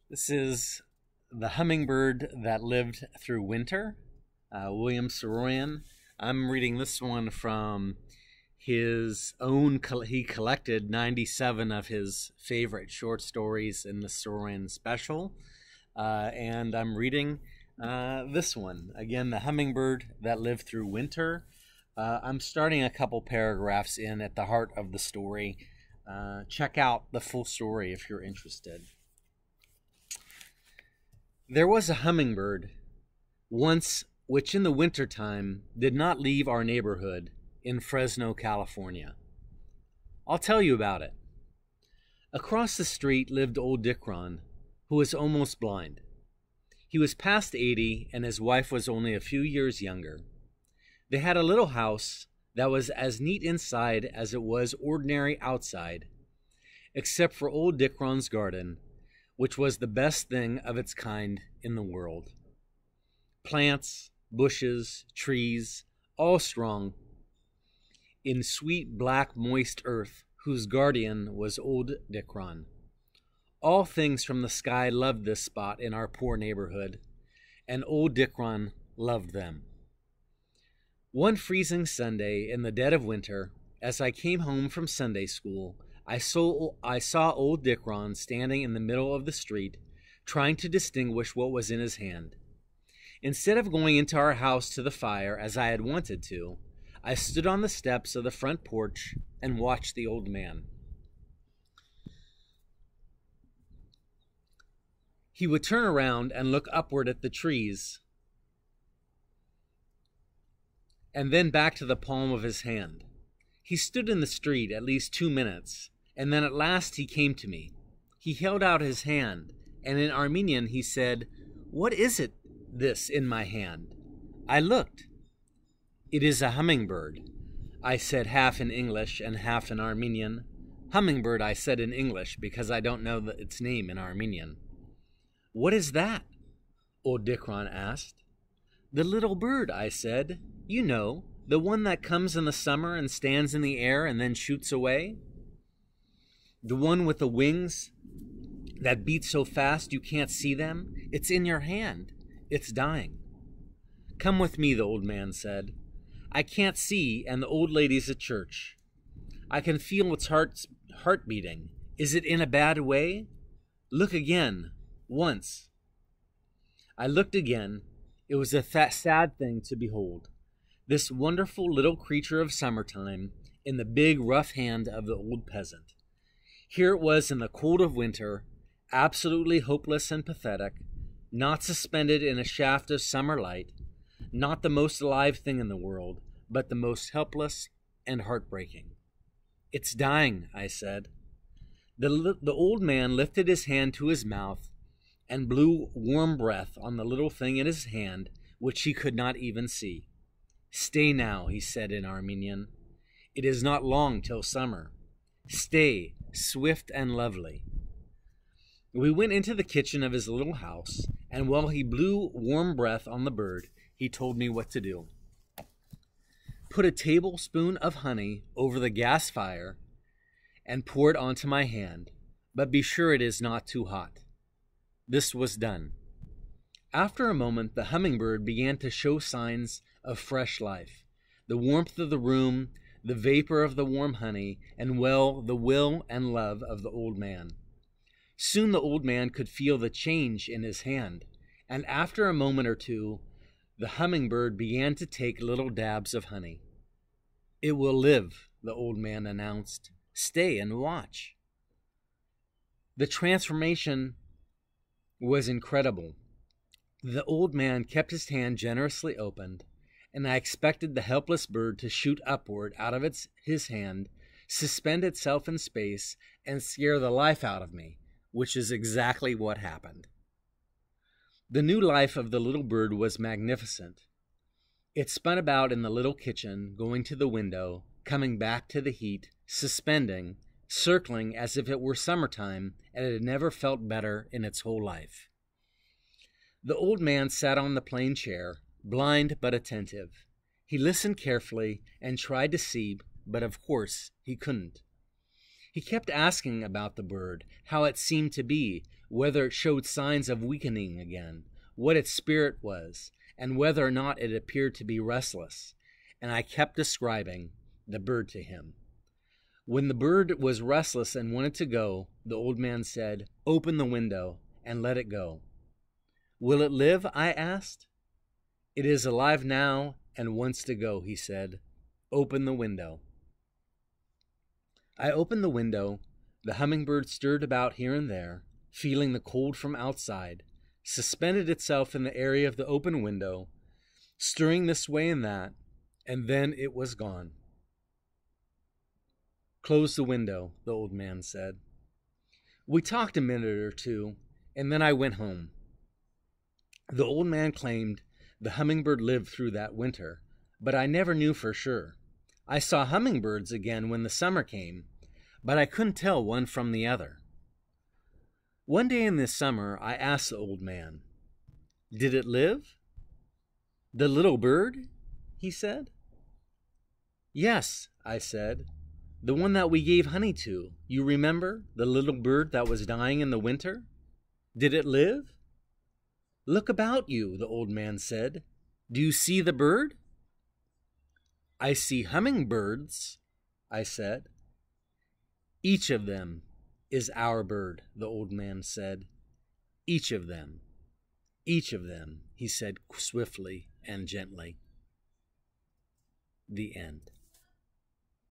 This is The Hummingbird That Lived Through Winter, William Saroyan. I'm reading this one from his own, he collected 97 of his favorite short stories in the Saroyan special, and I'm reading this one. Again, The Hummingbird That Lived Through Winter. I'm starting a couple paragraphs in at the heart of the story. Check out the full story if you're interested. There was a hummingbird once which in the wintertime did not leave our neighborhood in Fresno, California. I'll tell you about it. Across the street lived old Dicron, who was almost blind. He was past 80 and his wife was only a few years younger. They had a little house that was as neat inside as it was ordinary outside, except for old Dicron's garden, which was the best thing of its kind in the world. Plants, bushes, trees, all strong in sweet black moist earth whose guardian was old Dicron. All things from the sky loved this spot in our poor neighborhood, and old Dicron loved them. One freezing Sunday in the dead of winter, as I came home from Sunday school, I saw old Dicron standing in the middle of the street, trying to distinguish what was in his hand. Instead of going into our house to the fire as I had wanted to, I stood on the steps of the front porch and watched the old man. He would turn around and look upward at the trees, and then back to the palm of his hand. He stood in the street at least 2 minutes, and then at last he came to me. He held out his hand, and in Armenian he said, "What is it, this in my hand?" I looked. "It is a hummingbird," I said, half in English and half in Armenian. Hummingbird I said in English because I don't know its name in Armenian. "What is that?" old Dicron asked. "The little bird," I said. "You know, the one that comes in the summer and stands in the air and then shoots away. The one with the wings that beat so fast you can't see them. It's in your hand. It's dying." "Come with me," the old man said. "I can't see, and the old lady's at church. I can feel its heart beating. Is it in a bad way? Look again, once." I looked again. It was a sad thing to behold. This wonderful little creature of summertime in the big, rough hand of the old peasant. Here it was in the cold of winter, absolutely hopeless and pathetic, not suspended in a shaft of summer light, not the most alive thing in the world, but the most helpless and heartbreaking. "It's dying," I said. The old man lifted his hand to his mouth and blew warm breath on the little thing in his hand, which he could not even see. "Stay now," he said in Armenian. "It is not long till summer. Stay, swift and lovely." We went into the kitchen of his little house, and while he blew warm breath on the bird, he told me what to do. "Put a tablespoon of honey over the gas fire and pour it onto my hand, but be sure it is not too hot." This was done. After a moment, the hummingbird began to show signs of fresh life. The warmth of the room, the vapor of the warm honey, and the will and love of the old man. Soon the old man could feel the change in his hand, and after a moment or two, the hummingbird began to take little dabs of honey. "It will live," the old man announced. "Stay and watch." The transformation was incredible. The old man kept his hand generously opened, and I expected the helpless bird to shoot upward out of his hand, suspend itself in space, and scare the life out of me, which is exactly what happened. The new life of the little bird was magnificent. It spun about in the little kitchen, going to the window, coming back to the heat, suspending, circling as if it were summertime, and it had never felt better in its whole life. The old man sat on the plain chair, blind but attentive. He listened carefully and tried to see, but of course he couldn't. He kept asking about the bird, how it seemed to be, whether it showed signs of weakening again, what its spirit was, and whether or not it appeared to be restless. And I kept describing the bird to him. When the bird was restless and wanted to go, the old man said, "Open the window and let it go." "Will it live?" I asked. "It is alive now and wants to go," he said. "Open the window." I opened the window. The hummingbird stirred about here and there, feeling the cold from outside, suspended itself in the area of the open window, stirring this way and that, and then it was gone. "Close the window," the old man said. We talked a minute or two, and then I went home. The old man claimed the hummingbird lived through that winter, but I never knew for sure. I saw hummingbirds again when the summer came, but I couldn't tell one from the other. One day in this summer, I asked the old man, "Did it live?" "The little bird?" he said. "Yes," I said. "The one that we gave honey to. You remember, the little bird that was dying in the winter? Did it live?" "Look about you," the old man said. "Do you see the bird?" "I see hummingbirds," I said. "Each of them is our bird," the old man said. "Each of them, he said swiftly and gently. The end.